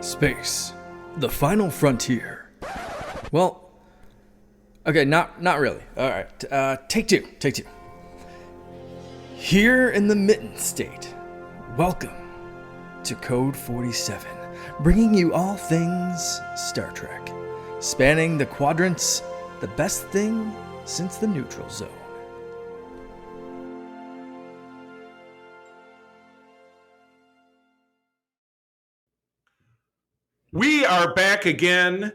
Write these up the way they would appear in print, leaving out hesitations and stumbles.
Space, the final frontier. Well, okay, not really. All right, take two. Here in the Mitten State, welcome to Code 47, bringing you all things Star Trek, spanning the quadrants, the best thing since the neutral zone. We are back again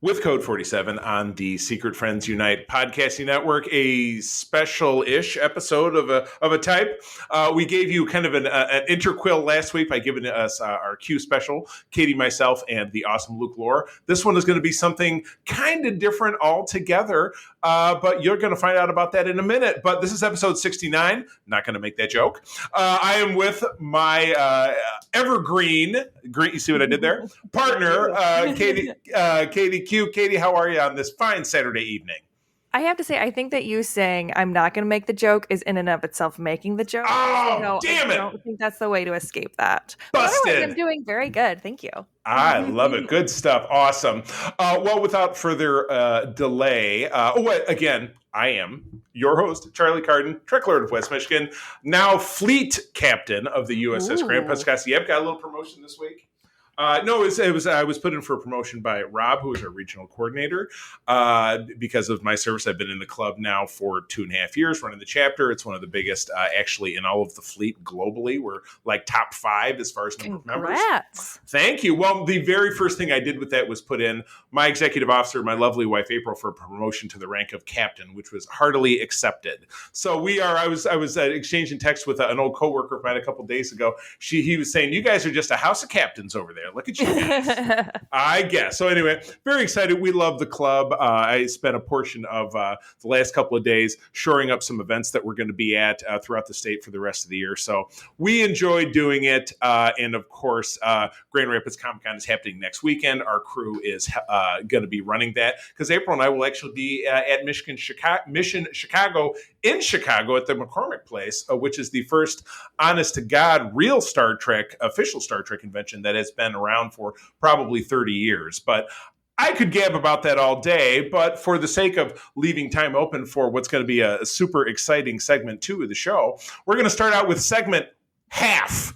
with Code 47 on the Secret Friends Unite podcasting network, a special-ish episode of a type. We gave you kind of an interquill last week by giving us our Q special, Katie, myself, and the awesome Luke Lore. This one is going to be something kind of different altogether, but you're going to find out about that in a minute. But this is episode 69. Not going to make that joke. I am with my evergreen, you see what I did there? Partner, Katie Q. Katie, how are you on this fine Saturday evening? I have to say, I think that you saying I'm not going to make the joke is in and of itself making the joke. Oh, damn it. I don't think that's the way to escape that. Busted. But otherwise, I'm doing very good. Thank you. I love it. Good stuff. Awesome. Well, without further delay, again, I am your host, Charlie Carden, Trek Lord of West Michigan, now fleet captain of the USS Grant Pascassi. Yep, got a little promotion this week. No, it was I was put in for a promotion by Rob, who is our regional coordinator. Because of my service, I've been in the club now for 2.5 years, running the chapter. It's one of the biggest, actually, in all of the fleet globally. We're like top 5 as far as number of members. Thank you. Well, the very first thing I did with that was put in my executive officer, my lovely wife April, for a promotion to the rank of captain, which was heartily accepted. So we are. I was exchanging text with an old coworker of mine a couple days ago. He was saying, "You guys are just a house of captains over there. Look at you guys." I guess. So anyway, very excited. We love the club. I spent a portion of the last couple of days shoring up some events that we're going to be at throughout the state for the rest of the year. So we enjoy doing it. And of course, Grand Rapids Comic Con is happening next weekend. Our crew is going to be running that because April and I will actually be at Mission Chicago in Chicago at the McCormick Place, which is the first honest to God real Star Trek, official Star Trek convention that has been around for probably 30 years. But I could gab about that all day, but for the sake of leaving time open for what's going to be a super exciting segment 2 of the show, we're going to start out with segment half,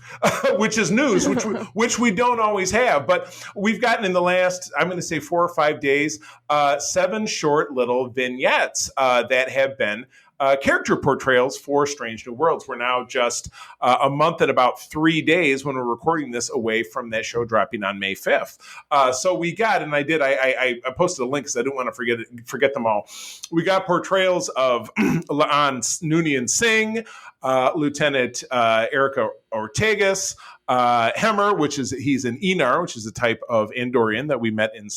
which is news, which we don't always have. But we've gotten in the last, I'm going to say 4 or 5 days, 7 short little vignettes that have been character portrayals for Strange New Worlds. We're now just a month and about 3 days when we're recording this away from that show dropping on May 5th. So we got, and I posted a link because I didn't want to forget them all. We got portrayals of on Noonien Singh, Lieutenant Erica Ortegas, Hamper, he's an Enar, which is a type of Andorian that we met in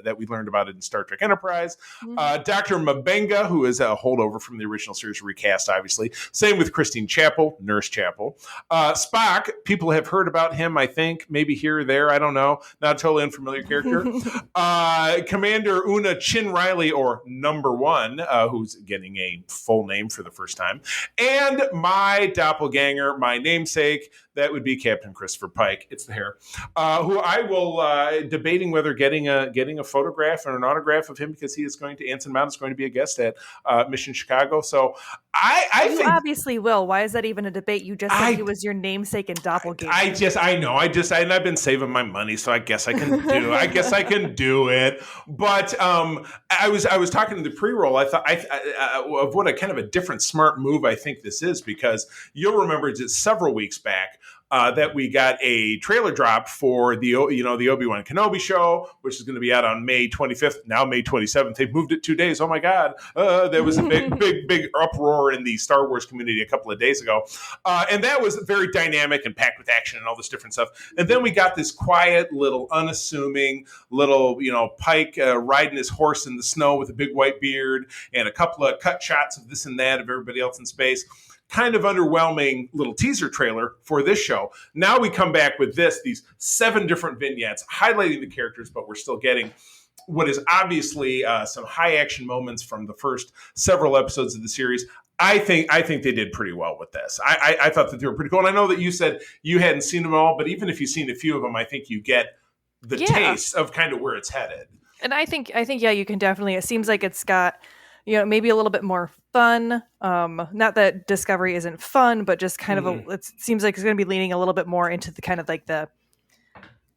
that we learned about in Star Trek Enterprise. Dr. Mabenga, who is a holdover from the original series recast, obviously. Same with Christine Chapel, Nurse Chapel. Spock, people have heard about him, I think, maybe here or there. I don't know. Not a totally unfamiliar character. Commander Una Chin Riley, or Number One, who's getting a full name for the first time. And my doppelganger, my namesake, that would be Captain Christopher Pike. It's the hair. Who I will debating whether getting a photograph and an autograph of him because he is going to Anson Mount is going to be a guest at Mission Chicago. So I think obviously will. Why is that even a debate? You just said he was your namesake and doppelganger. I know. And I've been saving my money, so I guess I can do. I guess I can do it. But I was talking to the pre-roll. I thought of what a kind of a different smart move I think this is, because you'll remember it's several weeks back. That we got a trailer drop for the Obi-Wan Kenobi show, which is going to be out on May 25th, now May 27th. They've moved it 2 days. Oh my God. There was a big uproar in the Star Wars community a couple of days ago. And that was very dynamic and packed with action and all this different stuff. And then we got this quiet, little unassuming, little, Pike riding his horse in the snow with a big white beard and a couple of cut shots of this and that of everybody else in space. Kind of underwhelming little teaser trailer for this show. Now we come back with these 7 different vignettes highlighting the characters, but we're still getting what is obviously some high action moments from the first several episodes of the series. I think they did pretty well with this. I thought that they were pretty cool. And I know that you said you hadn't seen them all, but even if you've seen a few of them, I think you get the Yeah. taste of kind of where it's headed. And I think yeah, you can definitely. It seems like it's got, maybe a little bit more fun. Not that Discovery isn't fun, but just kind of it seems like it's going to be leaning a little bit more into the kind of like the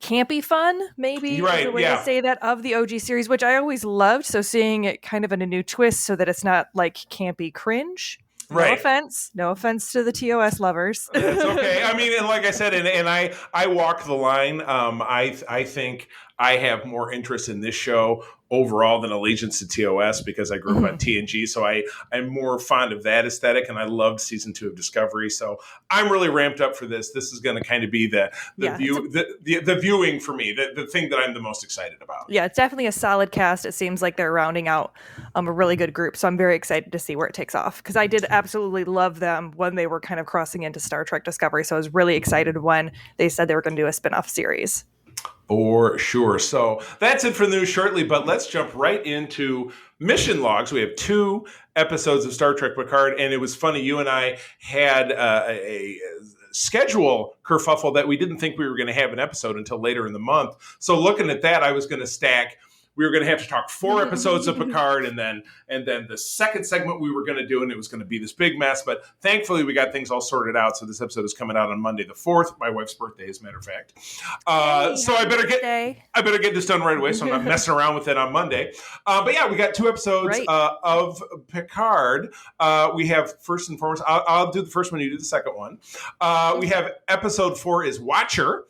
campy fun, maybe is a way to say that, of the OG series, which I always loved. So seeing it kind of in a new twist, so that it's not like campy cringe. Right. No offense to the TOS lovers. That's okay. I mean, and like I said, and I walk the line. I think I have more interest in this show overall than allegiance to TOS because I grew up on TNG. So I'm more fond of that aesthetic, and I loved season 2 of Discovery. So I'm really ramped up for this. This is going to kind of be the viewing for me, the thing that I'm the most excited about. Yeah, it's definitely a solid cast. It seems like they're rounding out a really good group. So I'm very excited to see where it takes off, because I did absolutely love them when they were kind of crossing into Star Trek Discovery. So I was really excited when they said they were going to do a spinoff series. For sure. So that's it for the news shortly, but let's jump right into mission logs. We have 2 episodes of Star Trek Picard, and it was funny. You and I had a schedule kerfuffle that we didn't think we were going to have an episode until later in the month. So looking at that, I was going to stack. We were going to have to talk 4 episodes of Picard, and then the second segment we were going to do, and it was going to be this big mess. But thankfully, we got things all sorted out. So this episode is coming out on Monday the 4th, my wife's birthday, as a matter of fact. So I better get this done right away, so I'm not messing around with it on Monday. But yeah, we got 2 episodes of Picard. We have, first and foremost, I'll do the first one, you do the second one. We have episode 4 is Watcher.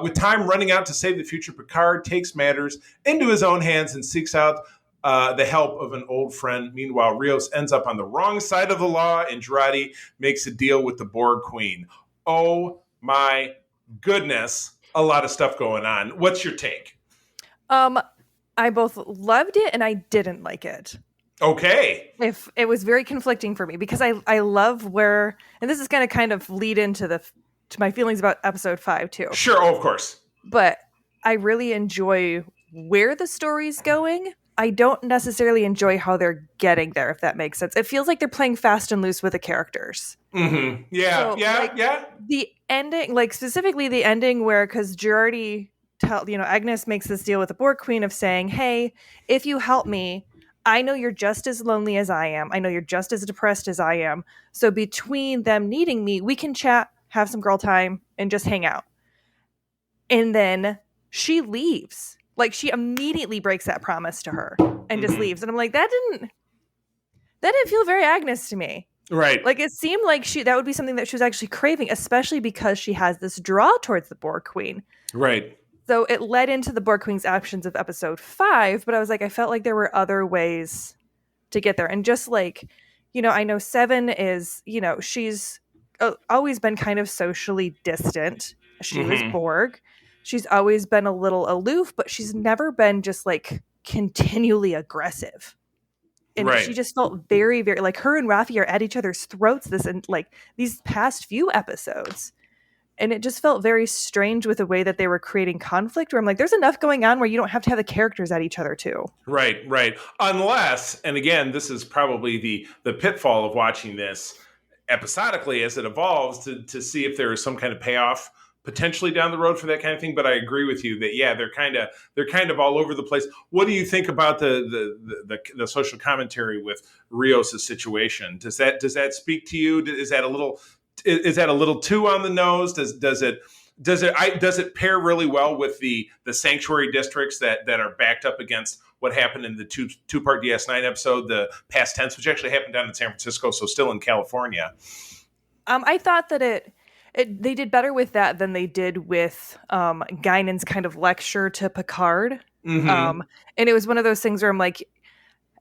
With time running out to save the future, Picard takes matters into his own hands and seeks out the help of an old friend. Meanwhile, Rios ends up on the wrong side of the law, and Jurati makes a deal with the Borg Queen. Oh my goodness, a lot of stuff going on. What's your take? I both loved it and I didn't like it. Okay. If it was very conflicting for me, because I love where, and this is going to kind of lead into to my feelings about episode 5 too. Sure, of course. But I really enjoy where the story's going. I don't necessarily enjoy how they're getting there, if that makes sense. It feels like they're playing fast and loose with the characters. Mm-hmm. Yeah, so, yeah. The ending, like specifically the ending where, because Jurati Agnes makes this deal with the Borg Queen of saying, hey, if you help me, I know you're just as lonely as I am. I know you're just as depressed as I am. So between them needing me, we can chat, have some girl time, and just hang out. And then she leaves. Like, she immediately breaks that promise to her and just leaves. And I'm like, that didn't feel very Agnes to me. Right. Like, it seemed like that would be something that she was actually craving, especially because she has this draw towards the Borg Queen. Right. So it led into the Borg Queen's actions of episode 5, but I was like, I felt like there were other ways to get there. And just like, I know 7 is, she's always been kind of socially distant. She was Borg. She's always been a little aloof, but she's never been just like continually aggressive. And she just felt very, very like her and Rafi are at each other's throats these past few episodes. And it just felt very strange with the way that they were creating conflict, where I'm like, there's enough going on where you don't have to have the characters at each other too. Right. Unless, and again, this is probably the pitfall of watching this episodically as it evolves to see if there is some kind of payoff potentially down the road for that kind of thing. But I agree with you that, yeah, they're kind of all over the place. What do you think about the social commentary with Rios' situation? Does that speak to you? Is that a little too on the nose? Does it pair really well with the sanctuary districts that are backed up against what happened in the two-part DS9 episode, the past tense, which actually happened down in San Francisco, so still in California? I thought that they did better with that than they did with Guinan's kind of lecture to Picard. And it was one of those things where I'm like,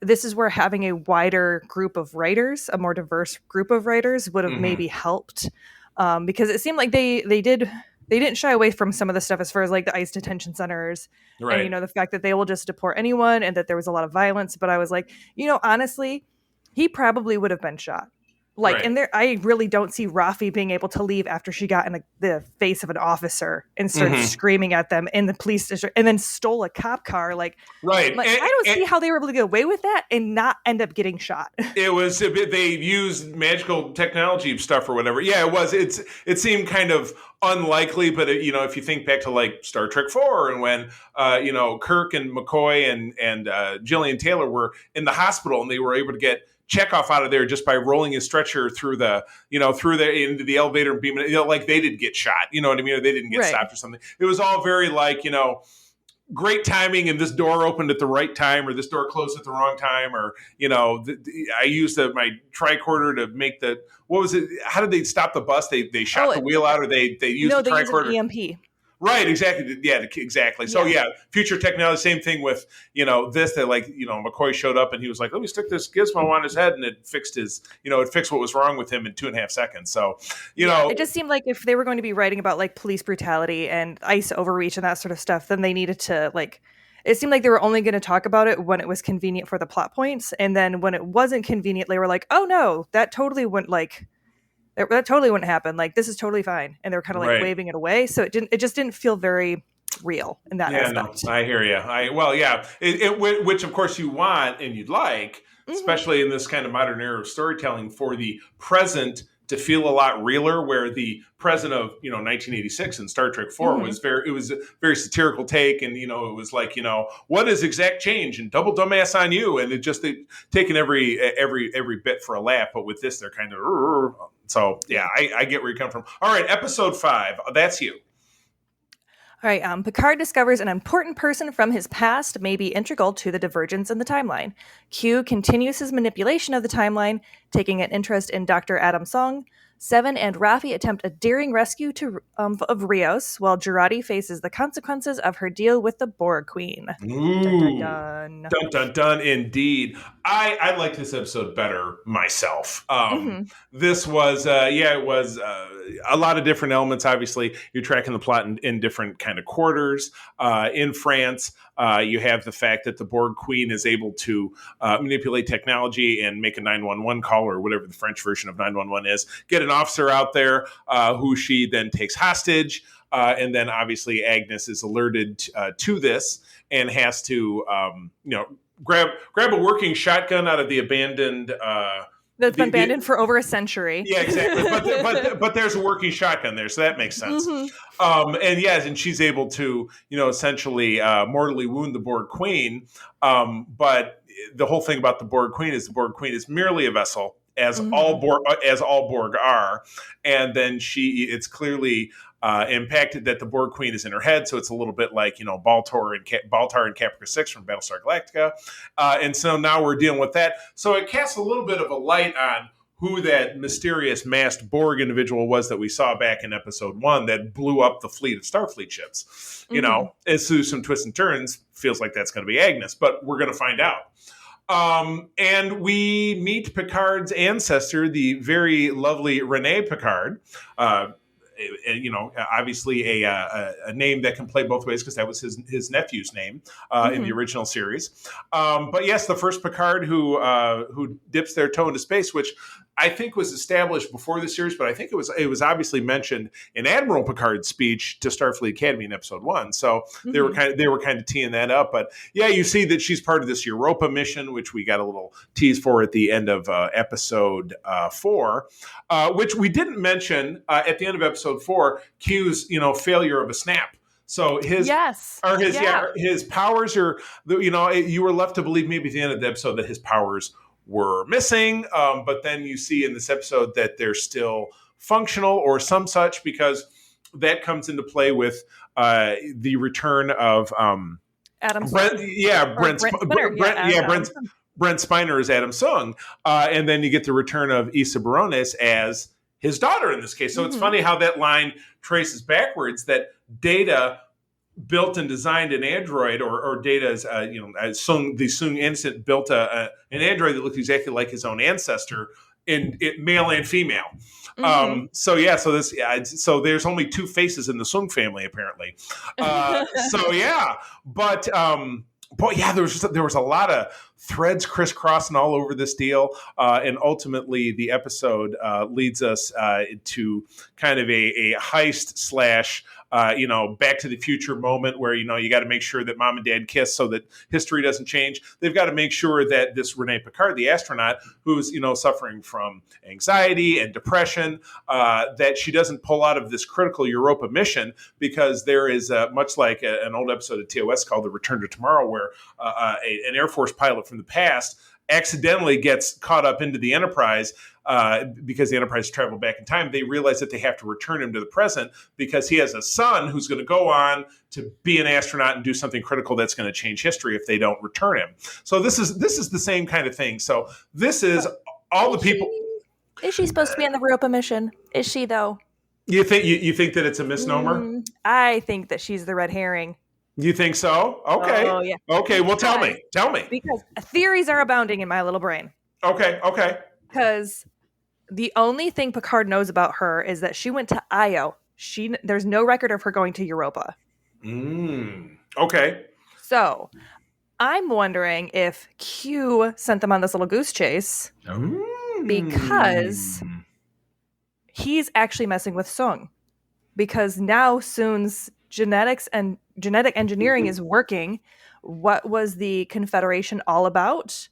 this is where having a wider group of writers, a more diverse group of writers, would have maybe helped, because it seemed like they didn't shy away from some of the stuff as far as like the ICE detention centers, right, and the fact that they will just deport anyone, and that there was a lot of violence. But I was like, honestly, he probably would have been shot. Like, Right. and there, I really don't see Rafi being able to leave after she got in the face of an officer and started screaming at them in the police district, and then stole a cop car. Like, Right. I don't see how they were able to get away with that and not end up getting shot. It was a bit, they used magical technology stuff or whatever. Yeah, it was. It seemed kind of unlikely, but if you think back to like Star Trek 4 and when Kirk and McCoy and Jillian Taylor were in the hospital and they were able to get Chekhov out of there just by rolling his stretcher through into the elevator and beaming it, like they didn't get shot. You know what I mean? Or they didn't get stopped or something. It was all very like, great timing, and this door opened at the right time, or this door closed at the wrong time, or I used my tricorder to make what was it? How did they stop the bus? They shot the wheel out, or they used the tricorder. Used an EMP. Right, exactly. Yeah, exactly. So future technology, same thing with this. That McCoy showed up and he was like, "Let me stick this gizmo on his head," and it fixed what was wrong with him in 2.5 seconds. So it just seemed like if they were going to be writing about like police brutality and ICE overreach and that sort of stuff, then they needed to it seemed like they were only going to talk about it when it was convenient for the plot points, and then when it wasn't convenient, they were like, "Oh no, that totally wouldn't happen. Like, this is totally fine." And they're kind of like waving it away. So it just didn't feel very real in that aspect. No, I hear you. Which of course you want and you'd like, especially in this kind of modern era of storytelling, for the present to feel a lot realer, where the present of 1986 in Star Trek 4 was a very satirical take, and it was like what is exact change and double dumbass on you, and it taking every bit for a laugh. But with this, they're kind of so yeah, I get where you come from. All right, episode 5, that's you. All right, Picard discovers an important person from his past may be integral to the divergence in the timeline. Q continues his manipulation of the timeline, taking an interest in Dr. Adam Song. Seven and Rafi attempt a daring rescue of Rios, while Jurati faces the consequences of her deal with the Borg Queen. Ooh. Dun, dun, dun. Dun, dun, dun, indeed. I like this episode better myself. This was, it was a lot of different elements. Obviously, you're tracking the plot in different kind of quarters. In France, you have the fact that the Borg Queen is able to manipulate technology and make a 911 call, or whatever the French version of 911 is, get an officer out there who she then takes hostage. And then obviously Agnes is alerted to this and has to, grab a working shotgun out of the abandoned. That's been abandoned for over a century. Yeah, exactly. But there's a working shotgun there, so that makes sense. And she's able to, essentially mortally wound the Borg Queen. But the whole thing about the Borg Queen is merely a vessel, as all Borg are, and then it's clearly impacted that the Borg Queen is in her head, so it's a little bit like Baltar and Caprica 6 from Battlestar Galactica, and so now we're dealing with that. So it casts a little bit of a light on who that mysterious masked Borg individual was that we saw back in episode 1 that blew up the fleet of Starfleet ships. As through some twists and turns, feels like that's going to be Agnes, but we're going to find out. And we meet Picard's ancestor, the very lovely Rene Picard. Obviously a name that can play both ways, because that was his nephew's name in the original series. But yes, the first Picard who dips their toe into space, which I think was established before the series, but I think it was obviously mentioned in Admiral Picard's speech to Starfleet Academy in episode 1. So they were kind of teeing that up. But yeah, you see that she's part of this Europa mission, which we got a little tease for at the end of episode 4, which we didn't mention at the end of episode 4. Q's failure of a snap. So his powers are, you were left to believe maybe at the end of the episode that his powers were missing, but then you see in this episode that they're still functional or some such, because that comes into play with the return of Adam. Brent Spiner as Adam Sung, and then you get the return of Issa Barones as his daughter in this case. So it's funny how that line traces backwards, that Data built and designed an android, or Data's, the Sung instant built an android that looked exactly like his own ancestor, in male and female. So there's only 2 faces in the Sung family apparently. But yeah, there was a lot of threads crisscrossing all over this deal. And ultimately, the episode leads us to kind of a heist slash Back to the Future moment where, you got to make sure that mom and dad kiss so that history doesn't change. They've got to make sure that this Renee Picard, the astronaut, who's, suffering from anxiety and depression, that she doesn't pull out of this critical Europa mission, because there is much like an old episode of TOS called The Return to Tomorrow, where an Air Force pilot from the past accidentally gets caught up into the Enterprise because the Enterprise traveled back in time. They realize that they have to return him to the present because he has a son who's going to go on to be an astronaut and do something critical that's going to change history if they don't return him. So this is the same kind of thing. So this is all the people. Is she supposed to be on the Europa mission? Is she, though? You think that it's a misnomer? I think that she's the red herring. You think so? Okay. Oh, yeah. Okay, well, tell me. Because theories are abounding in my little brain. Okay. Because the only thing Picard knows about her is that she went to Io. There's no record of her going to Europa. Okay. So I'm wondering if Q sent them on this little goose chase because he's actually messing with Sung. Because now Soon's genetic engineering is working. What was the Confederation all about?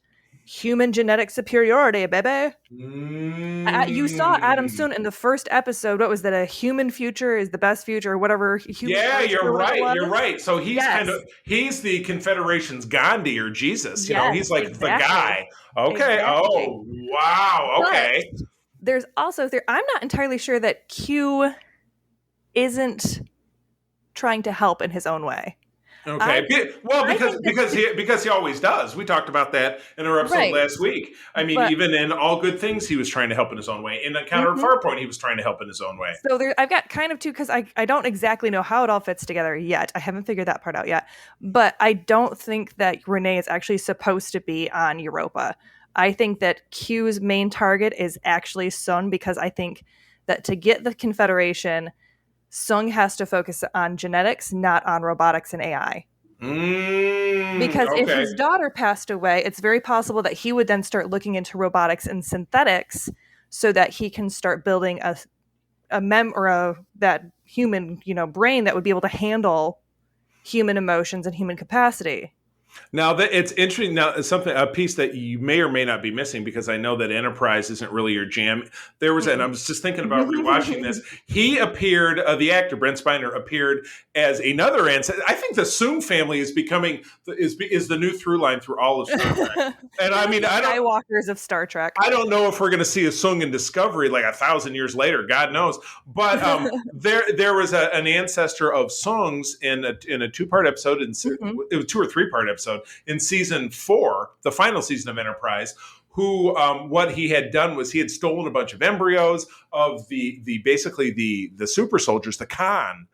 Human genetic superiority, baby. You saw Adam Soon in the first episode. What was that? A human future is the best future, or whatever. You're right. So he's the Confederation's Gandhi or Jesus. He's like the guy. Okay. Exactly. Oh, wow. Okay. But there's also I'm not entirely sure that Q isn't trying to help in his own way. Okay. Because he always does. We talked about that in our episode last week. I mean, even in All Good Things, he was trying to help in his own way. In Encounter at Farpoint, he was trying to help in his own way. So I've got kind of two, because I don't exactly know how it all fits together yet. I haven't figured that part out yet. But I don't think that Renee is actually supposed to be on Europa. I think that Q's main target is actually Sun, because I think that to get the Confederation, Sung has to focus on genetics, not on robotics and AI. Because if his daughter passed away, it's very possible that he would then start looking into robotics and synthetics so that he can start building that human, brain that would be able to handle human emotions and human capacity. Now that it's interesting. Now a piece that you may or may not be missing, because I know that Enterprise isn't really your jam. There was, and I was just thinking about rewatching this. He appeared, the actor Brent Spiner appeared as another ancestor. I think the Soong family is becoming is the new through line through all of Star Trek. And I mean, Skywalkers of Star Trek. I don't know if we're going to see a Soong in Discovery like 1,000 years later. God knows. But there was an ancestor of Soong's in a 2-part episode. It was 2 or 3-part episode in season 4, the final season of Enterprise, who what he had done was he had stolen a bunch of embryos of the super soldiers, the Khan,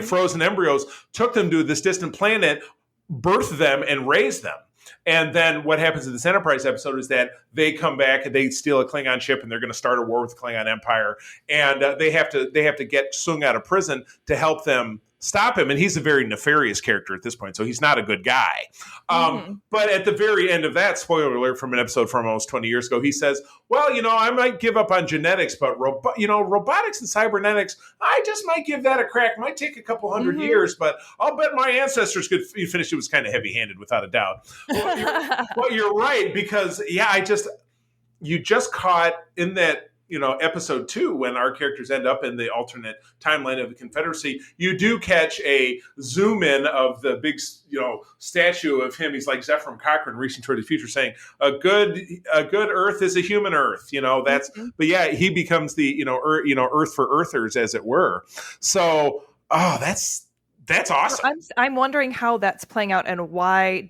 frozen embryos, took them to this distant planet, birthed them, and raised them. And then what happens in this Enterprise episode is that they come back and they steal a Klingon ship, and they're going to start a war with the Klingon Empire, and they have to get Soong out of prison to help them stop him. And he's a very nefarious character at this point, so he's not a good guy. But at the very end of that, spoiler alert from an episode from almost 20 years ago, he says, well, I might give up on genetics, but robotics and cybernetics, I just might give that a crack. Might take a couple hundred years, but I'll bet my ancestors could finish. It was kind of heavy-handed, without a doubt. Well, you're right, because you just caught in that episode 2, when our characters end up in the alternate timeline of the Confederacy, you do catch a zoom in of the big, statue of him. He's like Zephram Cochrane reaching toward the future, saying, "A good Earth is a human Earth." But yeah, he becomes the Earth for Earthers, as it were. So, that's awesome. I'm wondering how that's playing out, and why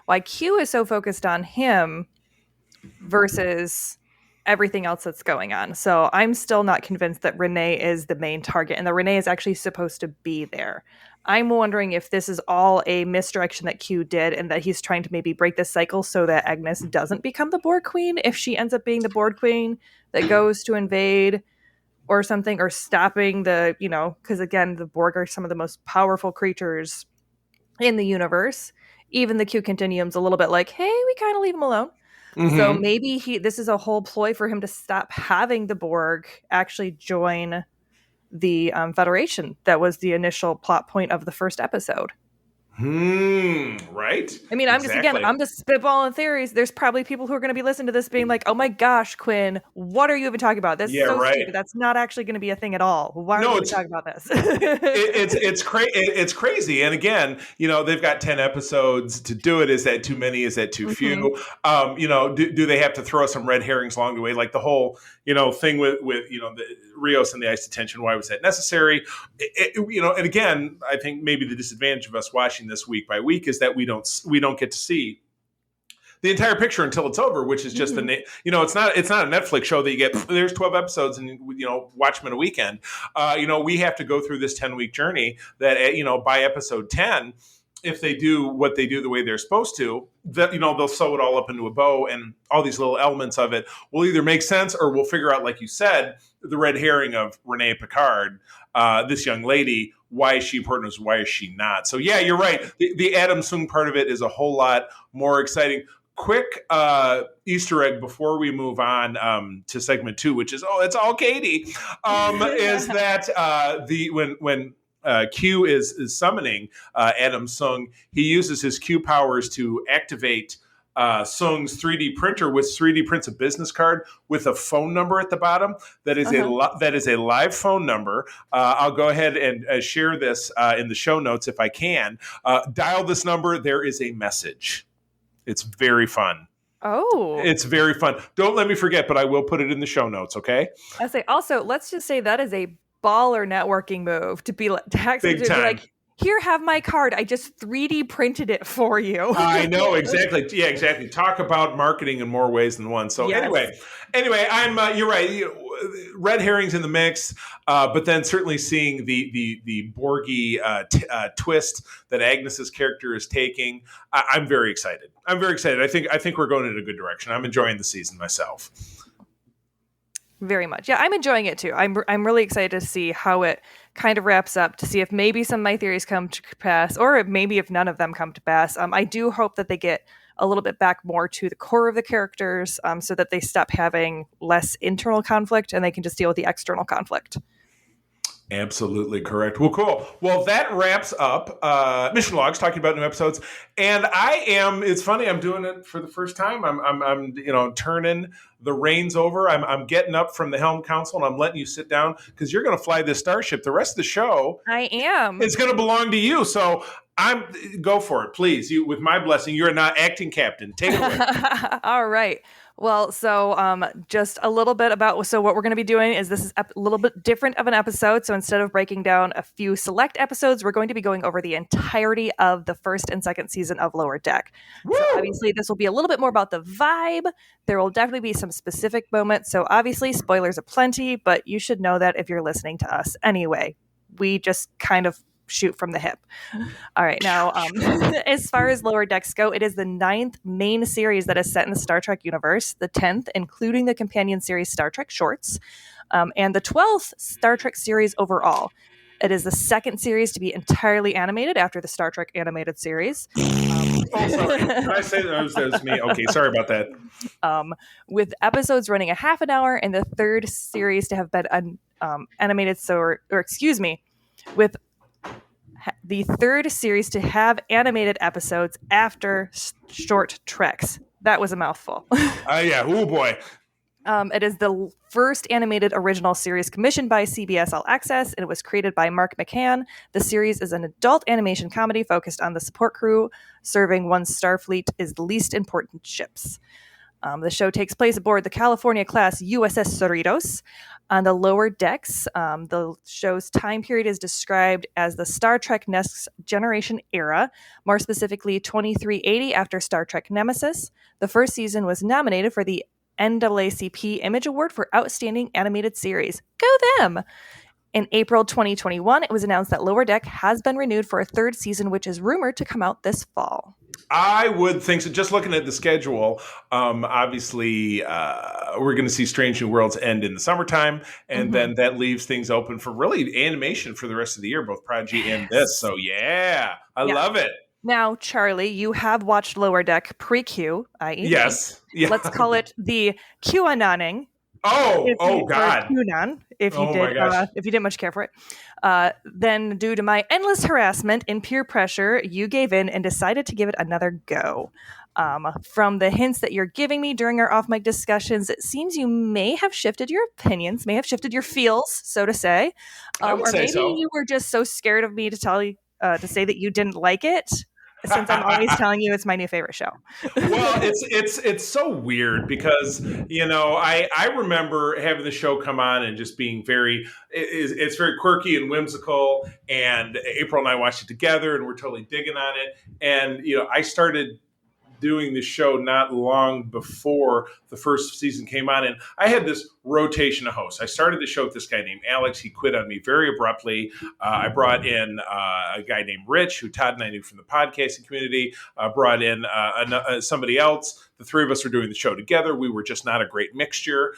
why Q is so focused on him versus everything else that's going on. So I'm still not convinced that Renee is the main target, and that Renee is actually supposed to be there. I'm wondering if this is all a misdirection that Q did, and that he's trying to maybe break this cycle so that Agnes doesn't become the Borg Queen, if she ends up being the Borg Queen that goes to invade or something, or stopping because again, the Borg are some of the most powerful creatures in the universe. even the Q Continuum's a little bit like, hey, we kind of leave him alone. Mm-hmm. So maybe this is a whole ploy for him to stop having the Borg actually join the Federation. That was the initial plot point of the first episode. Right. I mean, I'm just spitballing theories. There's probably people who are going to be listening to this being like, oh my gosh, Quinn, what are you even talking about? This is so stupid. That's not actually going to be a thing at all. Why are we talking about this? It's crazy. And again, they've got 10 episodes to do it. Is that too many? Is that too few? Do they have to throw some red herrings along the way? Like the whole, thing with the Rios and the ice detention. Why was that necessary? And again, I think maybe the disadvantage of us watching this week by week is that we don't get to see the entire picture until it's over, which is just it's not a Netflix show that you get, there's 12 episodes and, watch them in a weekend. We have to go through this 10-week journey that, by episode 10, if they do what they do the way they're supposed to, that, they'll sew it all up into a bow, and all these little elements of it will either make sense or we'll figure out, like you said, the red herring of Renee Picard, this young lady. Why is she important? Why is she not? So yeah, you're right. The Adam Sung part of it is a whole lot more exciting. Quick Easter egg before we move on to segment 2, which is it's all Katie. Is that when Q is summoning Adam Sung, he uses his Q powers to activate Sung's 3D printer, which 3D prints a business card with a phone number at the bottom. That is that is a live phone number. I'll go ahead and share this in the show notes if I can. Dial this number. There is a message. It's very fun. Oh. It's very fun. Don't let me forget, but I will put it in the show notes, okay? I say also, let's just say that is a baller networking move to be like, big time. Like, here, have my card. I just 3D printed it for you. I know, exactly. Yeah, exactly. Talk about marketing in more ways than one. So anyway, I'm you're right. Red herrings in the mix, but then certainly seeing the Borgie twist that Agnes's character is taking, I'm very excited. I think we're going in a good direction. I'm enjoying the season myself. Very much. Yeah, I'm enjoying it too. I'm really excited to see how it kind of wraps up, to see if maybe some of my theories come to pass, or maybe if none of them come to pass. I do hope that they get a little bit back more to the core of the characters, so that they stop having less internal conflict and they can just deal with the external conflict. Absolutely correct. Well, cool. Well, that wraps up Mission Logs, talking about new episodes. And it's funny, I'm doing it for the first time. I'm turning the reins over. I'm getting up from the helm council and I'm letting you sit down because you're going to fly this starship. The rest of the show, I am. It's going to belong to you. So go for it, please. You, with my blessing, you're not acting captain. Take it away. All right. Well, so just a little bit about, what we're going to be doing is this is a little bit different of an episode. So instead of breaking down a few select episodes, we're going to be going over the entirety of the first and second season of Lower Deck. Woo! So obviously this will be a little bit more about the vibe. There will definitely be some specific moments. So obviously spoilers aplenty, but you should know that if you're listening to us anyway. We just kind of shoot from the hip. All right. Now, as far as Lower Decks go, it is the 9th main series that is set in the Star Trek universe, the 10th, including the companion series Star Trek Shorts, and the 12th Star Trek series overall. It is the second series to be entirely animated after the Star Trek animated series. Sorry. Did I say that was me? Okay, sorry about that. With episodes running a half an hour, and the third series to have been animated, with the third series to have animated episodes after short treks. That was a mouthful. Yeah. Oh boy. It is the first animated original series commissioned by CBS All Access, and it was created by Mark McCann. The series is an adult animation comedy focused on the support crew serving one Starfleet is the least important ships. The show takes place aboard the California-class USS Cerritos. On the lower decks, the show's time period is described as the Star Trek Next Generation era, more specifically 2380 after Star Trek Nemesis. The first season was nominated for the NAACP Image Award for Outstanding Animated Series. Go them! In April 2021, it was announced that Lower Deck has been renewed for a third season, which is rumored to come out this fall. I would think so. Just looking at the schedule, obviously, we're going to see Strange New Worlds end in the summertime, and then that leaves things open for really animation for the rest of the year, both Prodigy and this. So, I love it. Now, Charlie, you have watched Lower Deck pre-Q, i.e. Yes. Yeah. Let's call it the QAnoning. Oh Or God. QAnon, if you Oh my gosh. didn't much care for it. Then, due to my endless harassment and peer pressure, you gave in and decided to give it another go. From the hints that you're giving me during our off-mic discussions, it seems you may have shifted your opinions, may have shifted your feels, so to say. I would or say maybe so. you were just so scared of me to tell you to say that you didn't like it, since I'm always telling you it's my new favorite show. Well, it's so weird because I remember having the show come on and just being it's very quirky and whimsical, and April and I watched it together and we're totally digging on it, and I started doing the show not long before the first season came on, and I had this rotation of hosts. I started the show with this guy named Alex. He quit on me very abruptly. I brought in a guy named Rich, who Todd and I knew from the podcasting community. Brought in somebody else. The three of us were doing the show together. We were just not a great mixture.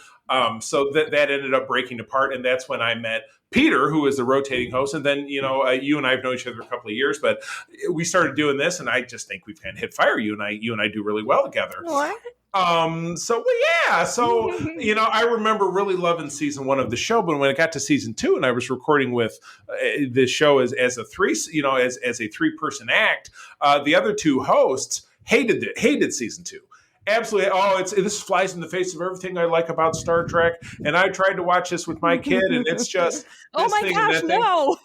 So that ended up breaking apart, and that's when I met Peter, who is the rotating host. And then, you and I have known each other a couple of years, but we started doing this, and I just think we've kind of hit fire. You and I do really well together. What? So I remember really loving season 1 of the show, but when it got to season 2 and I was recording with this show as a three, as a 3-person act, the other 2 hosts hated season 2. Absolutely. This flies in the face of everything I like about Star Trek. And I tried to watch this with my kid, and it's just oh my gosh, no.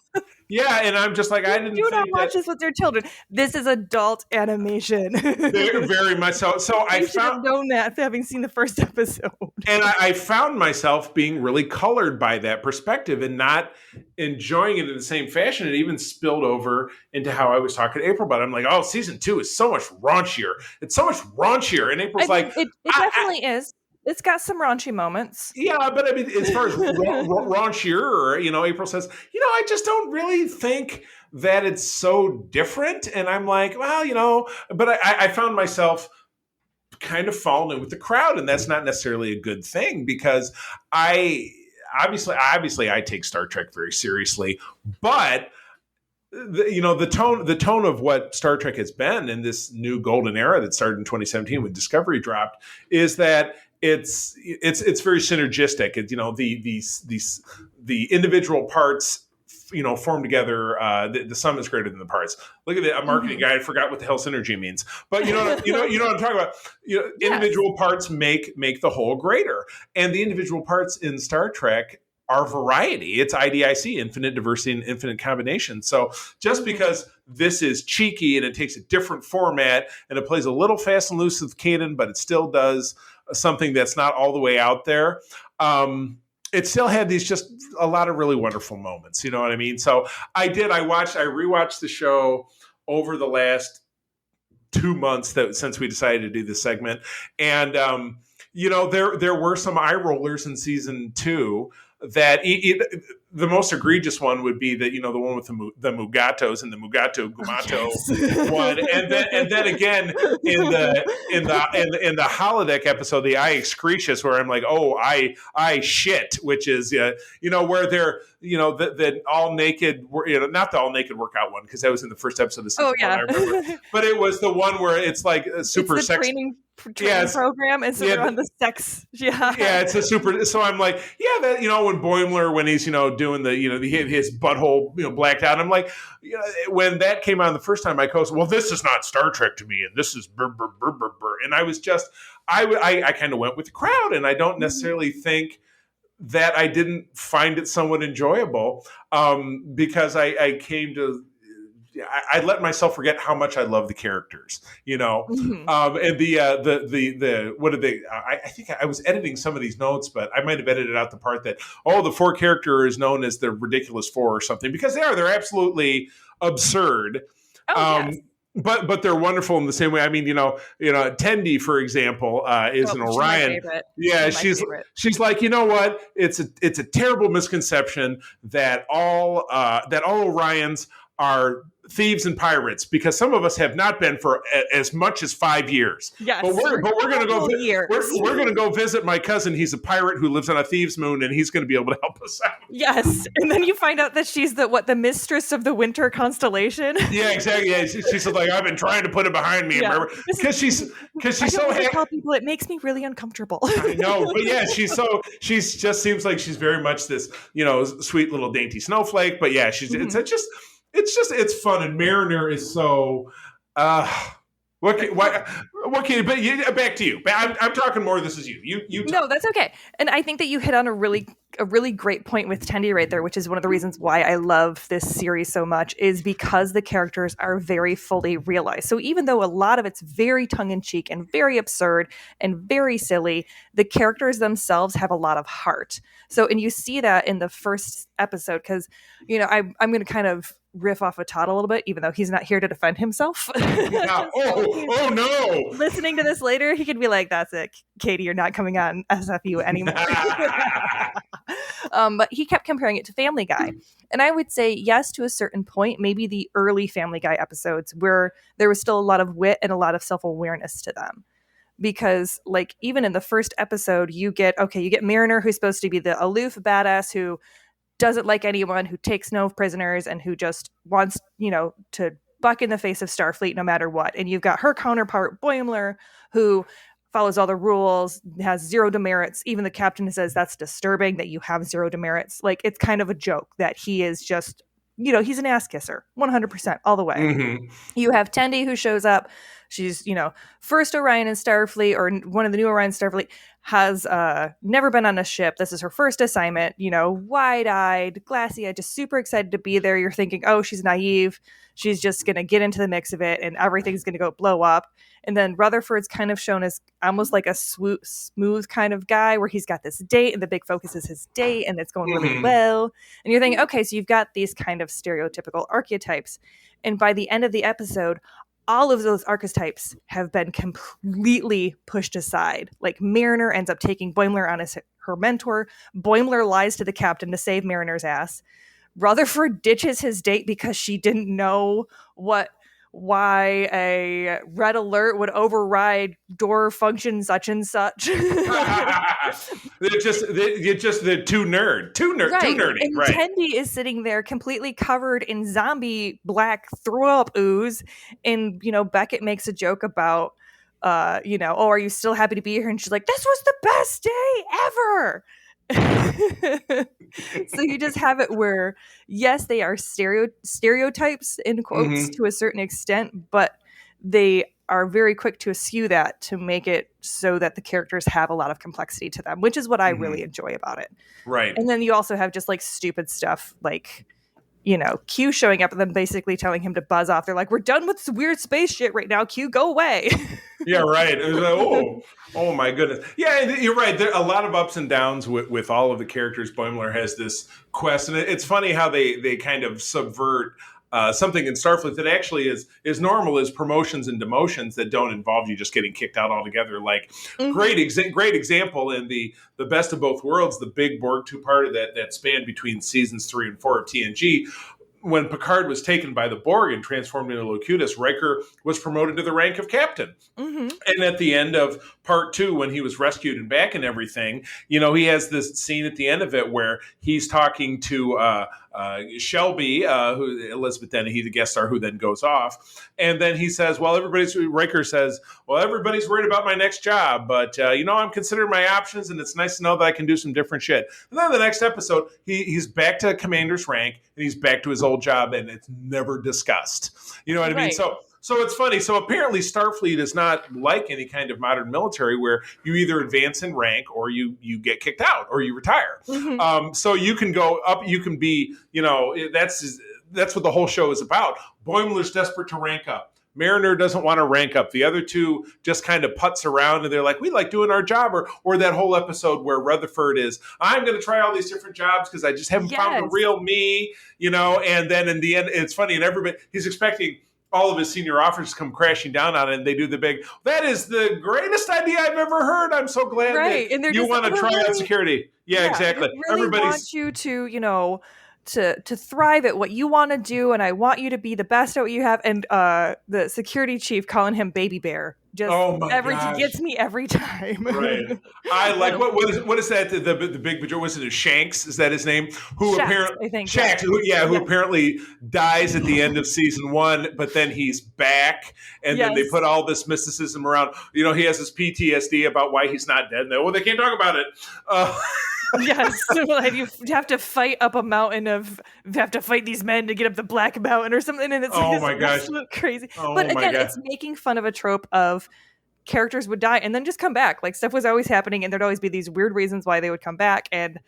Yeah, and I'm just like, I didn't. Do not watch this with your children. This is adult animation. Very much so. So I should have known that, having seen the first episode. And I found myself being really colored by that perspective and not enjoying it in the same fashion. It even spilled over into how I was talking to April about it. I'm like, oh, season 2 is so much raunchier. It's so much raunchier. And April's like, it definitely is. It's got some raunchy moments. Yeah, but I mean, as far as raunchier, April says, I just don't really think that it's so different. And I'm like, well, but I found myself kind of falling in with the crowd, and that's not necessarily a good thing, because I take Star Trek very seriously, but the tone of what Star Trek has been in this new golden era that started in 2017 when Discovery dropped is that it's very synergistic. The individual parts form together. The sum is greater than the parts. Look at a marketing guy. I forgot what the hell synergy means, but you know what I'm talking about. Individual parts make the whole greater, and the individual parts in Star Trek are variety. It's IDIC, infinite diversity and infinite combination. So just because this is cheeky and it takes a different format and it plays a little fast and loose with canon, but it still does something that's not all the way out there. It still had just a lot of really wonderful moments. You know what I mean? So I rewatched the show over the last 2 months since we decided to do this segment. And, there were some eye rollers in season 2 that the most egregious one would be that the one with the Mugatos and the Mugato Gumato one, and then again in the holodeck episode, the I Excretius, where I'm like, oh, I shit, which is where they're the all naked, not the all naked workout one, because that was in the first episode of season 1, I remember, but it was the one where it's like a super it's the sex training program, and so they're on the sex. It's a super. So I'm like, that when Boimler, when he's doing the his butthole blacked out, I'm like, when that came on the first time, I goes, well, this is not Star Trek to me, and this is brr, brr, brr, brr, brr. And I was just I kind of went with the crowd, and I don't necessarily think that I didn't find it somewhat enjoyable, because I came to. I let myself forget how much I love the characters, and the what did they? I think I was editing some of these notes, but I might have edited out the part that the 4 character is known as the ridiculous 4 or something, because they're absolutely absurd. Yes. But they're wonderful in the same way. I mean, Tendi, for example, is an Orion. Yeah, she's like, what? It's a terrible misconception that all Orions are thieves and pirates, because some of us have not been for as much as 5 years. Yes, but we're gonna go. years. We're gonna go visit my cousin. He's a pirate who lives on a thieves' moon, and he's going to be able to help us out. Yes, and then you find out that she's the mistress of the winter constellation. Yeah, exactly. Yeah, she's like, I've been trying to put it behind me, because she's so happy. Tell people it makes me really uncomfortable. I know, but yeah, she just seems like she's very much this, sweet little dainty snowflake. But yeah, she's it's fun, and Mariner is so. What can but back to you. I'm talking more. This is you. No, that's okay. And I think that you hit on a really great point with Tendi right there, which is one of the reasons why I love this series so much, is because the characters are very fully realized. So even though a lot of it's very tongue-in-cheek and very absurd and very silly, the characters themselves have a lot of heart. So, and you see that in the first episode, because, I'm going to kind of riff off of Todd a little bit, even though he's not here to defend himself. Yeah. Oh no! Listening to this later, he could be like, "That's it, Katie, you're not coming on SFU anymore." But he kept comparing it to Family Guy, and I would say yes to a certain point. Maybe the early Family Guy episodes where there was still a lot of wit and a lot of self-awareness to them. Because, like, even in the first episode, you get Mariner, who's supposed to be the aloof badass who doesn't like anyone, who takes no prisoners, and who just wants, to buck in the face of Starfleet no matter what. And you've got her counterpart, Boimler, who follows all the rules, has zero demerits. Even the captain says that's disturbing that you have zero demerits. Like, it's kind of a joke that he is just, he's an ass kisser, 100% all the way. Mm-hmm. You have Tendi, who shows up. She's, first Orion in Starfleet, or one of the new Orion Starfleet, has never been on a ship. This is her first assignment, wide-eyed, glassy-eyed, just super excited to be there. You're thinking, oh, she's naive. She's just going to get into the mix of it, and everything's going to go blow up. And then Rutherford's kind of shown as almost like a smooth kind of guy, where he's got this date, and the big focus is his date, and it's going really well. And you're thinking, okay, so you've got these kind of stereotypical archetypes. And by the end of the episode, all of those archetypes have been completely pushed aside. Like, Mariner ends up taking Boimler on as her mentor. Boimler lies to the captain to save Mariner's ass. Rutherford ditches his date because she didn't know why a red alert would override door function such and such. They're just the too nerdy. And right. Tendi is sitting there completely covered in zombie black throw up ooze, and Beckett makes a joke about oh, are you still happy to be here? And she's like, this was the best day ever. So you just have it where, yes, they are stereotypes in quotes to a certain extent, but they are very quick to eschew that to make it so that the characters have a lot of complexity to them, which is what I really enjoy about it. Right. And then you also have just like stupid stuff like, Q showing up and then basically telling him to buzz off. They're like, we're done with this weird space shit right now. Q, go away. Yeah, right. It was like, oh my goodness. Yeah, you're right. There are a lot of ups and downs with all of the characters. Boimler has this quest, and it's funny how they kind of subvert something in Starfleet that actually is normal, is promotions and demotions that don't involve you just getting kicked out altogether. Like, great example in the Best of Both Worlds, the big Borg two-parter that spanned between seasons 3 and 4 of TNG. When Picard was taken by the Borg and transformed into Locutus, Riker was promoted to the rank of captain. Mm-hmm. And at the end of part 2, when he was rescued and back and everything, he has this scene at the end of it where he's talking to Shelby, who Elizabeth Dennehy, the guest star, who then goes off. And then he says, Riker says, everybody's worried about my next job, but, I'm considering my options, and it's nice to know that I can do some different shit. And then the next episode, he's back to commander's rank, and he's back to his old job, and it's never discussed. You know what I mean? So it's funny. So apparently Starfleet is not like any kind of modern military where you either advance in rank or you get kicked out or you retire. Mm-hmm. So you can go up, you can be, that's what the whole show is about. Boimler's desperate to rank up. Mariner doesn't want to rank up. The other two just kind of putz around, and they're like, we like doing our job. Or that whole episode where Rutherford is, I'm going to try all these different jobs because I just haven't found the real me, and then in the end, it's funny, and everybody, he's expecting all of his senior officers come crashing down on it, and they do the big, that is the greatest idea I've ever heard. I'm so glad that you want to try out security. Yeah, exactly. They really want you to, to thrive at what you want to do, and I want you to be the best at what you have. And the security chief calling him Baby Bear just Oh my gosh. gets me every time. Right. I like what is that? The big major was it Shanks? Is that his name? Who Shax, apparently I think, Shax? Who apparently dies at the end of season 1, but then he's back, and then they put all this mysticism around. You know, he has this PTSD about why he's not dead. Well, they can't talk about it. Yes, like you have to fight up a mountain you have to fight these men to get up the Black Mountain or something, and it's my gosh, crazy. Oh but my again, God. it's making fun of a trope of characters would die and then just come back. Like stuff was always happening, and there'd always be these weird reasons why they would come back, and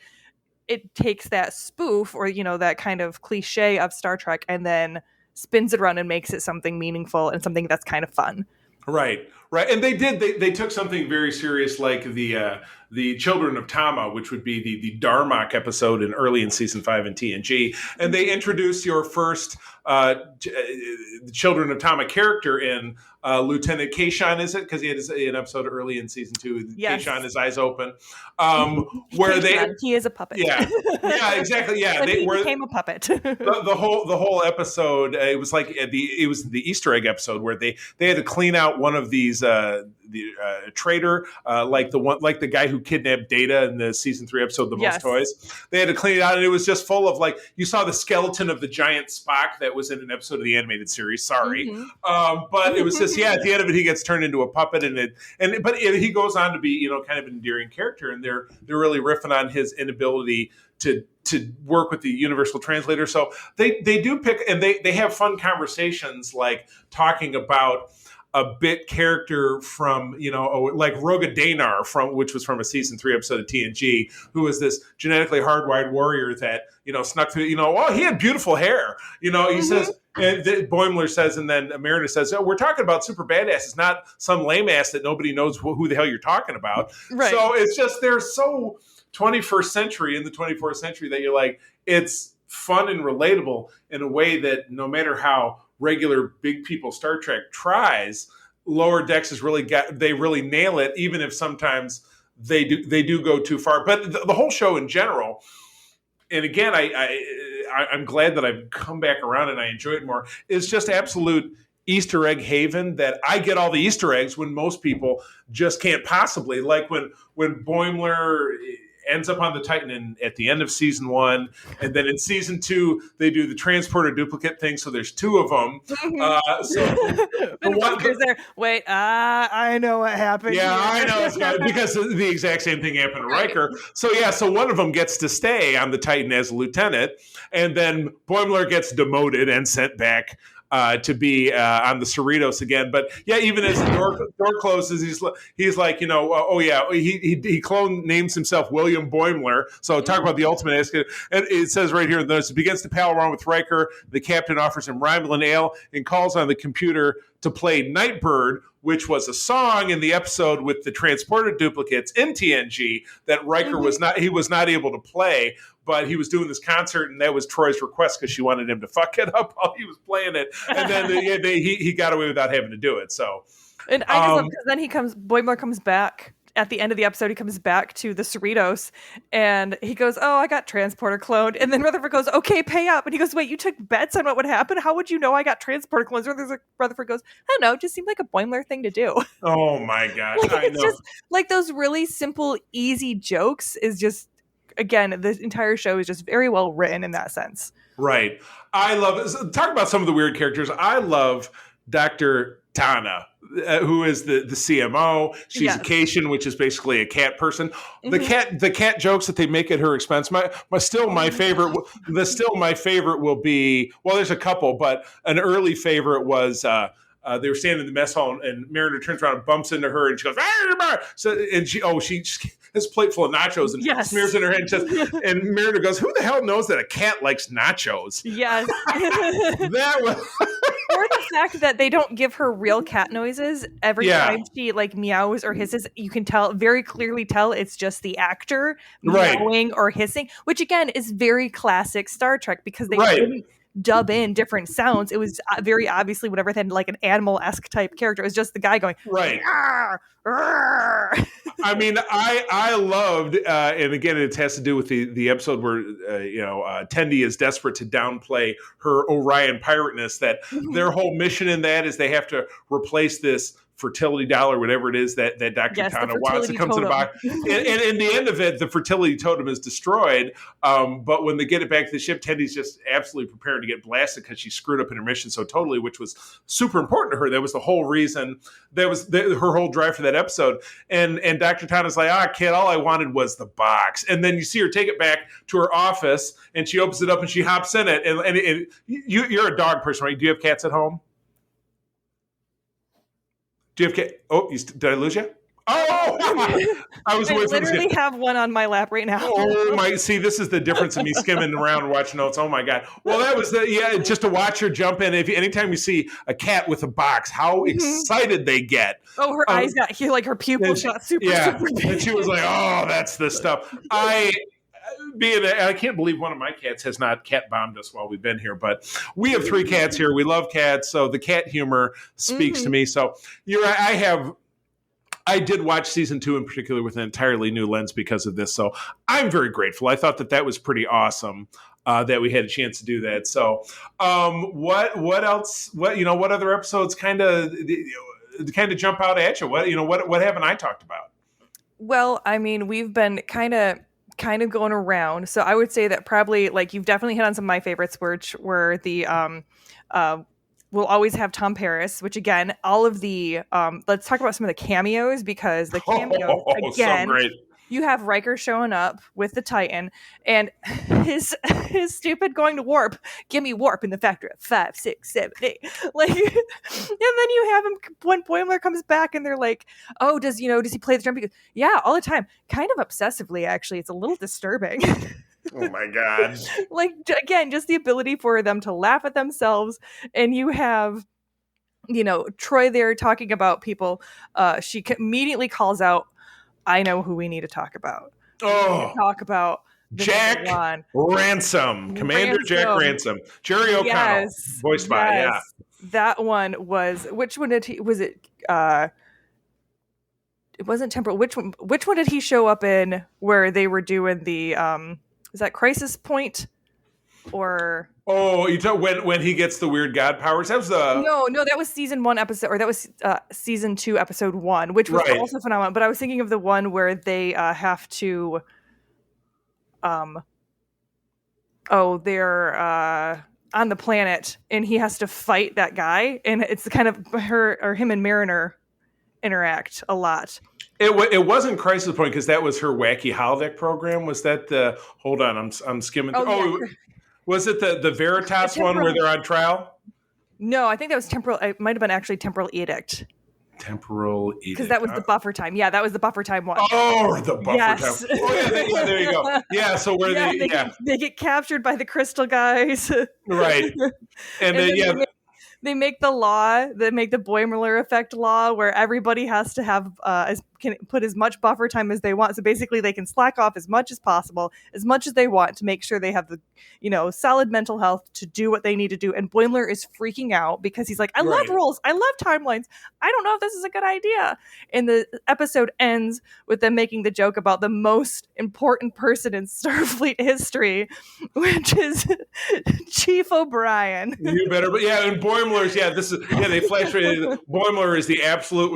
it takes that spoof or that kind of cliche of Star Trek and then spins it around and makes it something meaningful and something that's kind of fun. Right. And they took something very serious like the Children of Tama, which would be the Darmok episode early in season 5 in TNG. And they introduced your first Children of Tama character in Lieutenant Kayshawn, is it? Because he had an episode early in season 2. Yes. Kayshawn, his eyes open. Where he is a puppet. Yeah, exactly. Yeah, he became a puppit. the whole episode. It was like it was the Easter egg episode where they had to clean out one of these traitor, like the guy who kidnapped Data in the season 3 episode, The Most Toys. They had to clean it out, and it was just full of you saw the skeleton of the giant Spock that was in an episode of the animated series. Sorry, but it was just at the end of it, he gets turned into a puppet, but he goes on to be kind of an endearing character, and they're really riffing on his inability to work with the universal translator. So they do pick, and they have fun conversations like talking about a bit character from, like Roga Danar which was from a season 3 episode of TNG, who was this genetically hardwired warrior that, snuck through, he had beautiful hair, he says, and Boimler says, and then Mariner says, we're talking about super badasses, not some lame ass that nobody knows who the hell you're talking about. Right. So it's just, they're so 21st century in the 24th century that you're like, it's fun and relatable in a way that no matter how regular big people Star Trek tries, Lower Decks they really nail it, even if sometimes they do go too far. But the whole show in general, and again, I'm glad that I've come back around and I enjoy it more, is just absolute Easter egg haven that I get all the Easter eggs when most people just can't possibly. Like when Boimler ends up on the Titan at the end of season 1, and then in season 2 they do the transporter duplicate thing. So there's 2 of them. There. Wait, I know what happened. Yeah, I know, because the exact same thing happened to Riker. So one of them gets to stay on the Titan as a lieutenant, and then Boimler gets demoted and sent back to be on the Cerritos again. But even as the door closes, he's like, he names himself William Boimler. So talk about the ultimate escape. And it says right here, as it begins to pal around with Riker, the captain offers him Romulan ale and calls on the computer to play Nightbird, which was a song in the episode with the transporter duplicates in TNG that Riker was not able to play, but he was doing this concert, and that was Troy's request because she wanted him to fuck it up while he was playing it, and then he got away without having to do it. So, and I just love because then Boimler comes back at the end of the episode. He comes back to the Cerritos, and he goes, "Oh, I got transporter cloned." And then Rutherford goes, "Okay, pay up." And he goes, "Wait, you took bets on what would happen? How would you know I got transporter clones?" Rutherford goes, "I don't know. It just seemed like a Boimler thing to do." Oh my gosh, it's just like those really simple, easy jokes. Is just, again, the entire show is just very well written in that sense. Right. I love talk about some of the weird characters. I love Dr. Tana, who is the CMO. She's a Cation, which is basically a cat person. The cat jokes that they make at her expense. My favorite will be, well, there's a couple, but an early favorite was they were standing in the mess hall, and Mariner turns around and bumps into her, and she goes, "Arr!" She has a plate full of nachos and smears in her head, and Mariner goes, "Who the hell knows that a cat likes nachos?" Yes. That was. Or the fact that they don't give her real cat noises every time she meows or hisses. You can very clearly tell it's just the actor meowing or hissing, which again is very classic Star Trek because dub in different sounds. It was very obviously whenever they had like an animal-esque type character, it was just the guy going, Right. "Arr, arr." I mean, I loved, and again, it has to do with the episode where Tendi is desperate to downplay her Orion pirateness. That their whole mission in that is they have to replace this fertility doll or whatever it is that Dr. Yes, the Tana wants. It fertility comes in a totem. box, and in the end of it, the fertility totem is destroyed. But when they get it back to the ship, Tendy's just absolutely prepared to get blasted because she screwed up in her mission so totally, which was super important to her. That was the whole reason. That was her whole drive for that episode. And Dr. Tana's like, kid, all I wanted was the box. And then you see her take it back to her office, and she opens it up and she hops in it. And you're a dog person, right? Do you have cats at home? Do you have cat? Oh, did I lose you? Oh, I was I literally have one on my lap right now. Oh my! See, this is the difference in me skimming around watching notes. Oh my god! Well, that was just to watch her jump in. Anytime you see a cat with a box, how excited they get! Oh, her eyes got here, like her pupils got super big. And she was like, "Oh, that's the stuff." I can't believe one of my cats has not cat bombed us while we've been here, but we have 3 cats here. We love cats, so the cat humor speaks to me. So I did watch season 2 in particular with an entirely new lens because of this. So I'm very grateful. I thought that was pretty awesome that we had a chance to do that. So what else? What other episodes kind of jump out at you? What haven't I talked about? Well, I mean, we've been kind of going around. So I would say that probably like you've definitely hit on some of my favorites, which were the we'll always have Tom Paris, which again, all of the let's talk about some of the cameos because the cameos again, so great. You have Riker showing up with the Titan and his stupid going to warp. Give me warp in the factor of 5, 6, 7, 8. Like, and then you have him when Boimler comes back and they're like, "Oh, does he play the drum?" He goes, "Yeah, all the time, kind of obsessively. Actually, it's a little disturbing." Oh my god! Like again, just the ability for them to laugh at themselves, and you have, Troy there talking about people. She immediately calls out, "I know who we need to talk about. Talk about Jack Ransom, Commander Jack Ransom, Jerry O'Connell, voiced by that one was. Which one did he? Was it? It wasn't Temporal. Which one did he show up in? Where they were doing the is that Crisis Point? Or you talk when he gets the weird god powers. That was no, that was season 1 episode, or that was season 2 episode 1, which was also phenomenal. But I was thinking of the one where they have to, they're on the planet and he has to fight that guy, and it's kind of him and Mariner interact a lot. It wasn't Crisis Point because that was her wacky holodeck program. Was that the? Hold on, I'm skimming. Was it the Veritas one where they're on trial? No, I think that was Temporal. It might have been actually Temporal Edict. Temporal Edict. Because that was the buffer time. Yeah, that was the buffer time one. Oh, the buffer time. Oh, yeah, there you go. Yeah, so where they get captured by the crystal guys. Right. And then they make the law, they make the Boimler effect law where everybody has to have can put as much buffer time as they want. So basically they can slack off as much as possible, as much as they want to make sure they have the, solid mental health to do what they need to do. And Boimler is freaking out because he's like, I love rules. I love timelines. I don't know if this is a good idea. And the episode ends with them making the joke about the most important person in Starfleet history, which is Chief O'Brien. You better, but and Boimler's, they flash right. Boimler is the absolute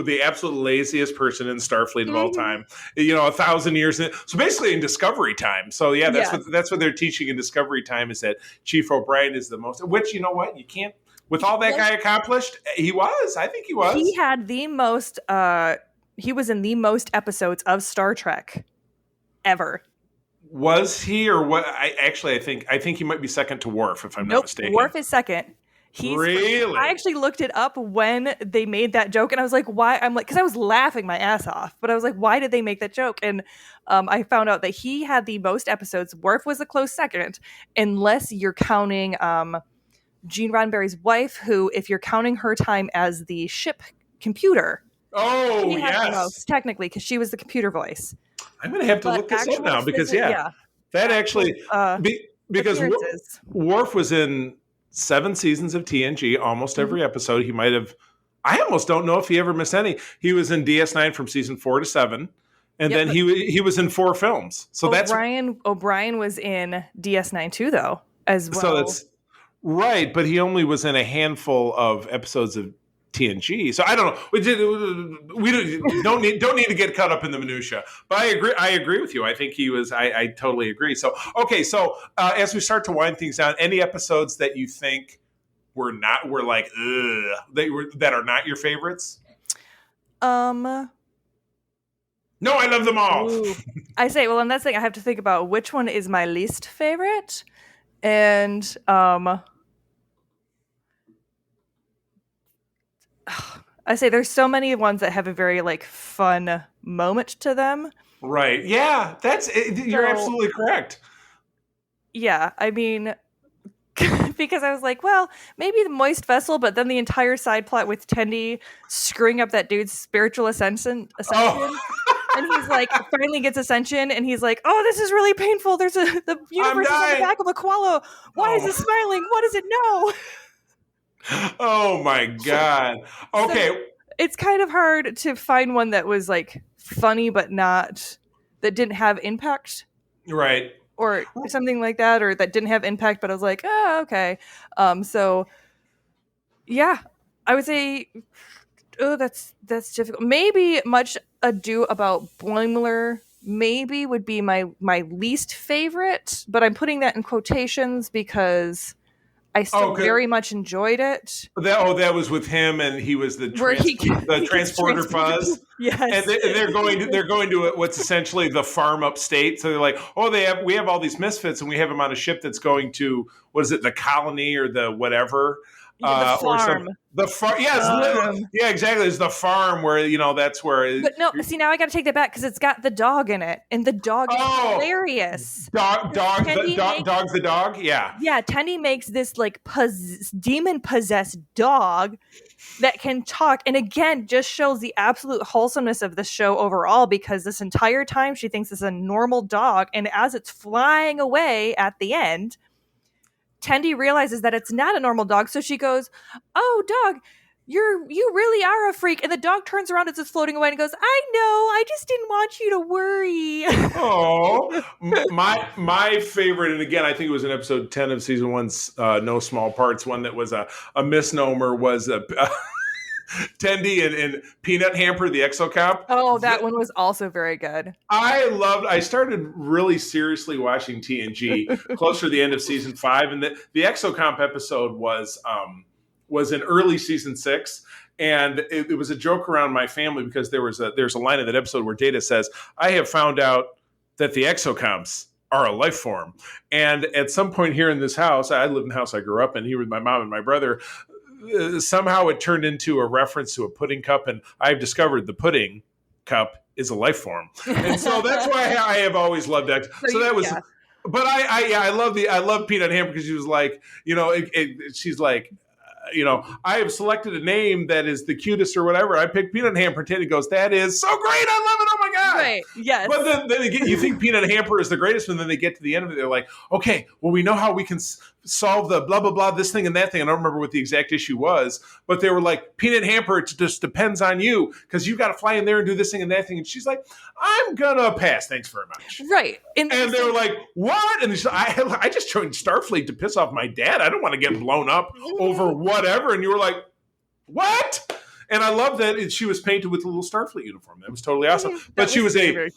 laziest person in Starfleet of all time. 1,000 years. So basically in Discovery time. So that's what they're teaching in Discovery time is that Chief O'Brien is the most, which you know what, you can't, with all that guy accomplished, I think he was. He had the most, he was in the most episodes of Star Trek ever. Was he or what? I think he might be second to Worf, if I'm not mistaken. Worf is second. Really? I actually looked it up when they made that joke, and I was like, why? I'm like, because I was laughing my ass off, but I was like, why did they make that joke? And I found out that he had the most episodes. Worf was a close second, unless you're counting Gene Roddenberry's wife, who, if you're counting her time as the ship computer, she had the most, technically, because she was the computer voice. I'm going to have to look this up now because that actually because Worf was in 7 seasons of TNG, almost Mm-hmm. every episode. He might have. I almost don't know if he ever missed any. He was in DS9 from season 4 to 7, and Yep, then he was in 4 films. So O'Brien was in DS9 too, though, as well. so that's right. But he only was in a handful of episodes of TNG. So I don't know. We don't need to get caught up in the minutia. But I agree with you. I think he was. I totally agree. So okay. So as we start to wind things down, any episodes that you think were like that are not your favorites? No, I love them all. Ooh. I say, well, and that's the thing. I have to think about which one is my least favorite, and I say there's so many ones that have a very like fun moment to them. Right. Yeah, you're absolutely correct. Yeah, I mean, because I was like, well, maybe the moist vessel, but then the entire side plot with Tendi screwing up that dude's spiritual ascension. Oh. And he's like, finally gets ascension, and he's like, "Oh, this is really painful. The universe is on the back of a koala. Why is it smiling? What does it know?" Oh my god. Okay. So it's kind of hard to find one that was like funny, but that didn't have impact, Right. or something like that, or that didn't have impact, but I was like, oh, okay. So yeah, I would say, oh, that's difficult. Maybe Much Ado About Boimler maybe would be my least favorite, but I'm putting that in quotations because I still very much enjoyed it. That was with him, and he was the transporter fuzz. Yes, and they're going to what's essentially the farm upstate. So they're like, oh, we have all these misfits, and we have them on a ship that's going to, what is it, the colony or the whatever. The farm. The farm. Yeah, yeah, exactly. It's the farm where that's where. But no, see, now I got to take that back because it's got the dog in it, and the dog is hilarious. Dog's the dog. Yeah. Yeah, Tendi makes this like demon possessed dog that can talk, and again, just shows the absolute wholesomeness of the show overall. Because this entire time she thinks it's a normal dog, and as it's flying away at the end, Tendi realizes that it's not a normal dog, so she goes, "Oh, dog, you really are a freak." And the dog turns around as it's floating away and goes, "I know, I just didn't want you to worry." Oh, my favorite, and again, I think it was in episode 10 of season 1's No Small Parts. One that was a misnomer was Tendi and Peanut Hamper, the Exocomp. Oh, that one was also very good. I started really seriously watching TNG closer to the end of season 5, and the Exocomp episode was in early season 6, and it was a joke around my family because there's a line in that episode where Data says, "I have found out that the Exocomps are a life form." And at some point here in this house, I lived in the house I grew up in here with my mom and my brother. Somehow it turned into a reference to a pudding cup, and I've discovered the pudding cup is a life form, and so that's why I have always loved that. So that was, yeah. But I love Peanut Hamper because she was like, she's like, I have selected a name that is the cutest or whatever. I picked Peanut Hamper. Teddy goes, "That is so great. I love it. Oh my God." Right. Yes. But then you think Peanut Hamper is the greatest, and then they get to the end of it. They're like, okay, well, we know how we can solve the blah, blah, blah, this thing and that thing. I don't remember what the exact issue was, but they were like, Peanut Hamper, it just depends on you because you got to fly in there and do this thing and that thing. And she's like, "I'm going to pass. Thanks very much." Right. And they were like, "What?" And I just joined Starfleet to piss off my dad. I don't want to get blown up over whatever. And you were like, "What?" And I love that she was painted with a little Starfleet uniform. That was totally awesome. But she was a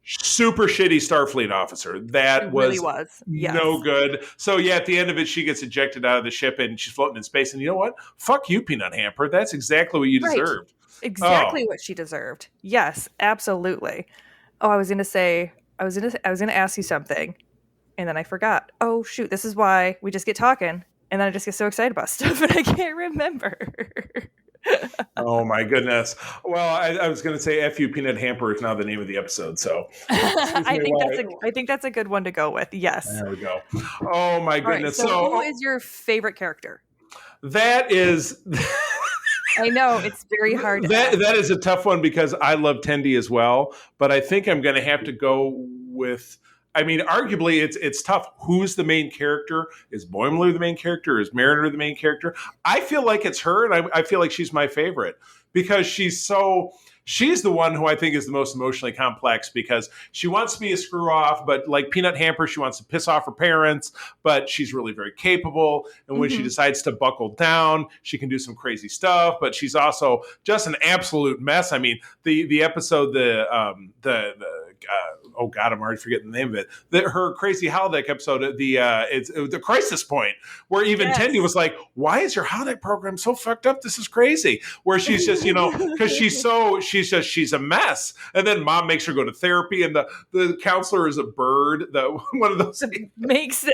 super shitty Starfleet officer. That was, really was. Yes. No good. So yeah, at the end of it, she gets ejected out of the ship and she's floating in space. And you know what? Fuck you, Peanut Hamper. That's exactly what you deserved. Exactly what she deserved. Yes, absolutely. Oh, I was gonna ask you something, and then I forgot. Oh shoot! This is why we just get talking, and then I just get so excited about stuff, and I can't remember. Oh my goodness. Well, I was going to say "F you, Peanut Hamper" is now the name of the episode. So I think that's a good one to go with. Yes. There we go. Oh my goodness. Right, so who is your favorite character? That is. I know it's very hard. That is a tough one because I love Tendi as well, but I think I'm going to have to go with I mean, arguably, it's tough. Who's the main character? Is Boimler the main character? Is Mariner the main character? I feel like it's her, and I feel like she's my favorite because she's the one who I think is the most emotionally complex because she wants to be a screw off, but like Peanut Hamper, she wants to piss off her parents, but she's really very capable. And when she decides to buckle down, she can do some crazy stuff, but she's also just an absolute mess. I mean, the episode, oh God, I'm already forgetting the name of it. Her crazy holodeck episode, it's the Crisis Point, where even Tendi was like, "Why is your holodeck program so fucked up? This is crazy." Where she's just, because she's a mess, and then mom makes her go to therapy, and the counselor is a bird. One of those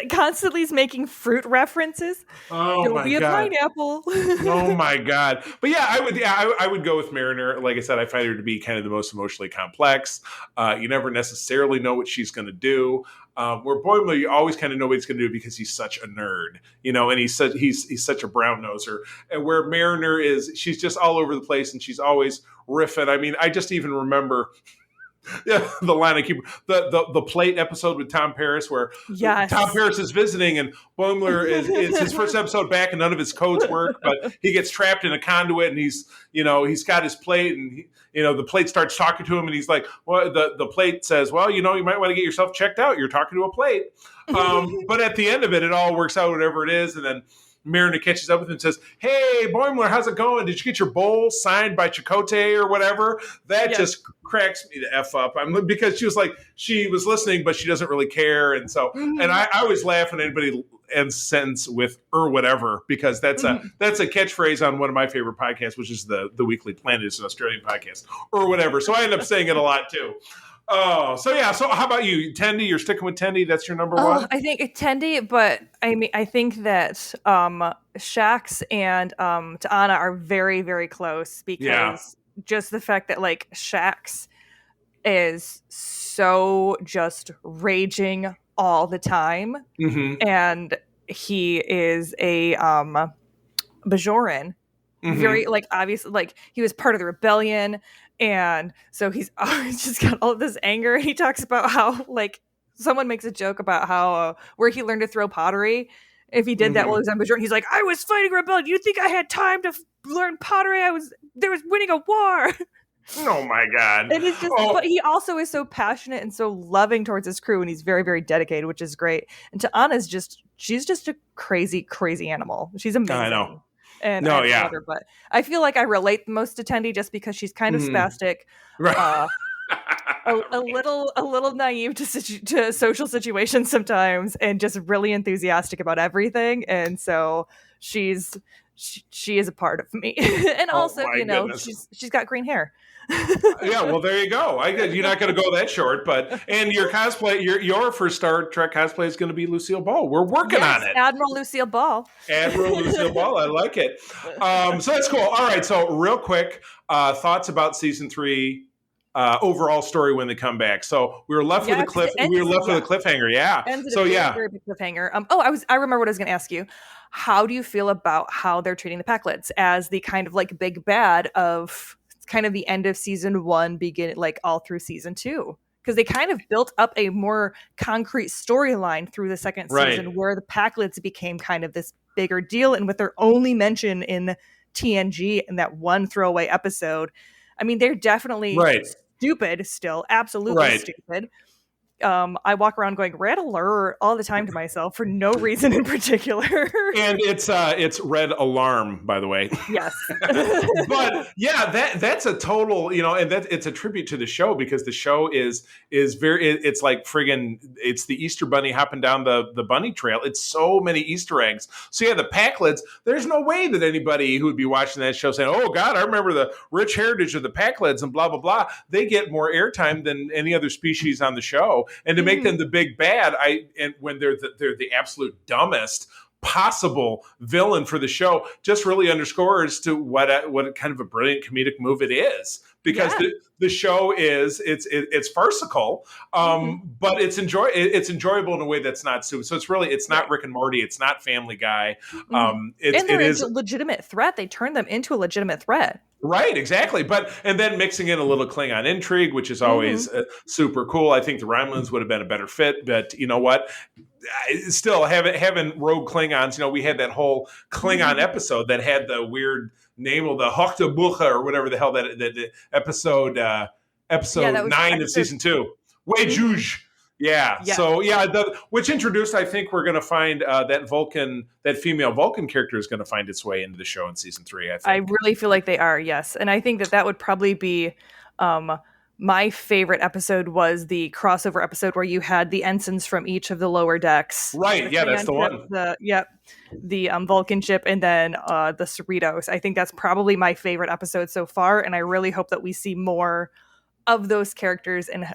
constantly is making fruit references. Oh Don't my be a God. pineapple. Oh my God. But yeah, I would go with Mariner. Like I said, I find her to be kind of the most emotionally complex. You never necessarily know what she's going to do. Where Boimler, you always kind of know what he's going to do because he's such a nerd, and he's such a brown noser. And where Mariner she's just all over the place and she's always riffing. I mean, I just even remember the line I keep the plate episode with Tom Paris where Tom Paris is visiting and Boimler it's his first episode back and none of his codes work, but he gets trapped in a conduit and he's got his plate and the plate starts talking to him and he's like, well, the plate says, well, you might want to get yourself checked out. You're talking to a plate. But at the end of it all works out, whatever it is. And then Mariner catches up with him and says, "Hey, Boimler, how's it going? Did you get your bowl signed by Chakotay or whatever?" That just cracks me the F up. Because she was listening, but she doesn't really care. And so, and I always laugh when anybody ends sentence with or whatever, because that's a catchphrase on one of my favorite podcasts, which is the Weekly Planet. It's an Australian podcast or whatever. So I end up saying it a lot too. Oh, so yeah. So how about you, Tendi? You're sticking with Tendi. That's your number one. I think Tendi, but I mean, I think that Shax and T'Ana are very, very close because just the fact that like Shax is so just raging all the time, and he is a Bajoran, very like obviously like he was part of the rebellion. And so he's always just got all this anger. And he talks about how, like, someone makes a joke about how where he learned to throw pottery. If he did that while he was on Bajoran, he's like, I was fighting rebellion. You think I had time to learn pottery? There was winning a war. Oh my God. And he's just, but he also is so passionate and so loving towards his crew. And he's very, very dedicated, which is great. And Ta'ana's she's just a crazy, crazy animal. She's amazing. I know. And I love her, but I feel like I relate most to Tendi just because she's kind of spastic, right? A little naive to social situations sometimes, and just really enthusiastic about everything. And so she is a part of me. And also, goodness. she's got green hair. Yeah, well, there you go. You're not going to go that short, and your cosplay, your first Star Trek cosplay is going to be Lucille Ball. We're working on it. Admiral Lucille Ball. Admiral Lucille Ball. I like it. So that's cool. All right. So real quick, thoughts about season 3. Overall story when they come back. So we were left with a cliffhanger. Yeah. So very big cliffhanger. I remember what I was going to ask you. How do you feel about how they're treating the Pakleds as the kind of like big bad of kind of the end of season 1, begin like all through season 2? Because they kind of built up a more concrete storyline through the second season, where the Pakleds became kind of this bigger deal, and with their only mention in TNG in that one throwaway episode. I mean, they're definitely stupid still, absolutely stupid. I walk around going red alert all the time to myself for no reason in particular. And it's red alarm, by the way. Yes. But yeah, that's a total, and it's a tribute to the show, because the show is very, it's like friggin', it's the Easter bunny hopping down the bunny trail. It's so many Easter eggs. So yeah, the Pakleds, there's no way that anybody who would be watching that show saying, oh God, I remember the rich heritage of the Pakleds and blah, blah, blah. They get more airtime than any other species on the show. And to make them the big bad, and when they're the absolute dumbest possible villain for the show, just really underscores to what kind of a brilliant comedic move it is. Because the show it's farcical, but it's enjoyable in a way that's not stupid. So it's not Rick and Morty, it's not Family Guy. And they're a legitimate threat. They turn them into a legitimate threat. Right, exactly. And then mixing in a little Klingon intrigue, which is always super cool. I think the Romulans would have been a better fit, but you know what? Still, having rogue Klingons, we had that whole Klingon episode that had the weird name of the Hochtabucha or whatever the hell that episode that was 9 of season 2. Wejuj. Yeah. Yeah. So which introduced, I think we're going to find that female Vulcan character is going to find its way into the show in season 3. I think. I really feel like they are, yes, and I think that would probably be my favorite episode was the crossover episode where you had the ensigns from each of the lower decks. Right. Yeah, that's the one. The Vulcan ship, and then the Cerritos. I think that's probably my favorite episode so far, and I really hope that we see more of those characters, and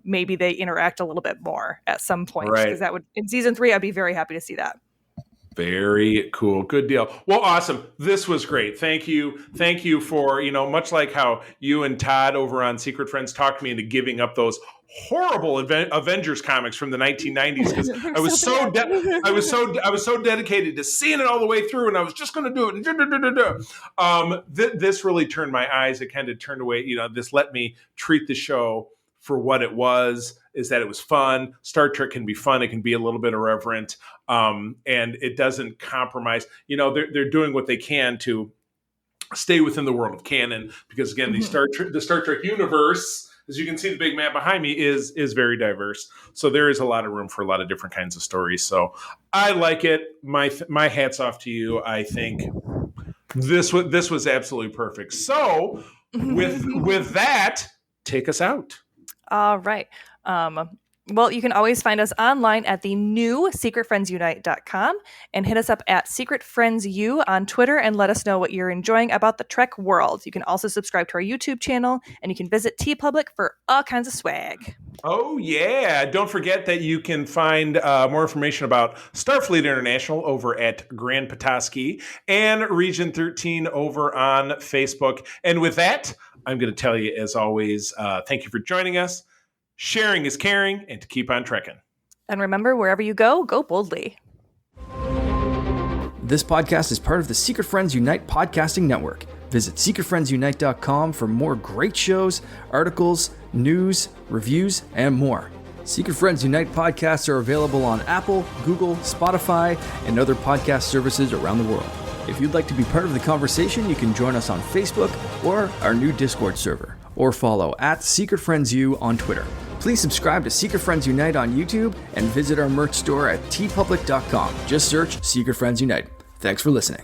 maybe they interact a little bit more at some point. Right. Because that would, in season 3, I'd be very happy to see that. Very cool. Good deal. Well, awesome. This was great. Thank you. Thank you for, much like how you and Todd over on Secret Friends talked me into giving up those horrible Avengers comics from the 1990s because I was so dedicated to seeing it all the way through, and I was just going to do it. This really turned my eyes. It kind of turned away. This let me treat the show for what it was, is that it was fun. Star Trek can be fun. It can be a little bit irreverent. And it doesn't compromise. They're doing what they can to stay within the world of canon, because again, the Star Trek universe, as you can see the big map behind me, is very diverse. So there is a lot of room for a lot of different kinds of stories. So I like it. My hat's off to you. I think this was absolutely perfect. So with that, take us out. All right. Well, you can always find us online at the new secretfriendsunite.com and hit us up at secretfriendsu on Twitter and let us know what you're enjoying about the Trek world. You can also subscribe to our YouTube channel, and you can visit TeePublic for all kinds of swag. Oh, yeah. Don't forget that you can find more information about Starfleet International over at Grand Petoskey and Region 13 over on Facebook. And with that, I'm going to tell you, as always, thank you for joining us. Sharing is caring, and to keep on trekking. And remember, wherever you go boldly. This podcast is part of the Secret Friends Unite podcasting network. Visit secretfriendsunite.com for more great shows, articles, news, reviews, and more. Secret Friends Unite podcasts are available on Apple, Google, Spotify, and other podcast services around the world. If you'd like to be part of the conversation, you can join us on Facebook or our new Discord server, or follow at Secret Friends U on Twitter. Please subscribe to Secret Friends Unite on YouTube and visit our merch store at teepublic.com. Just search Secret Friends Unite. Thanks for listening.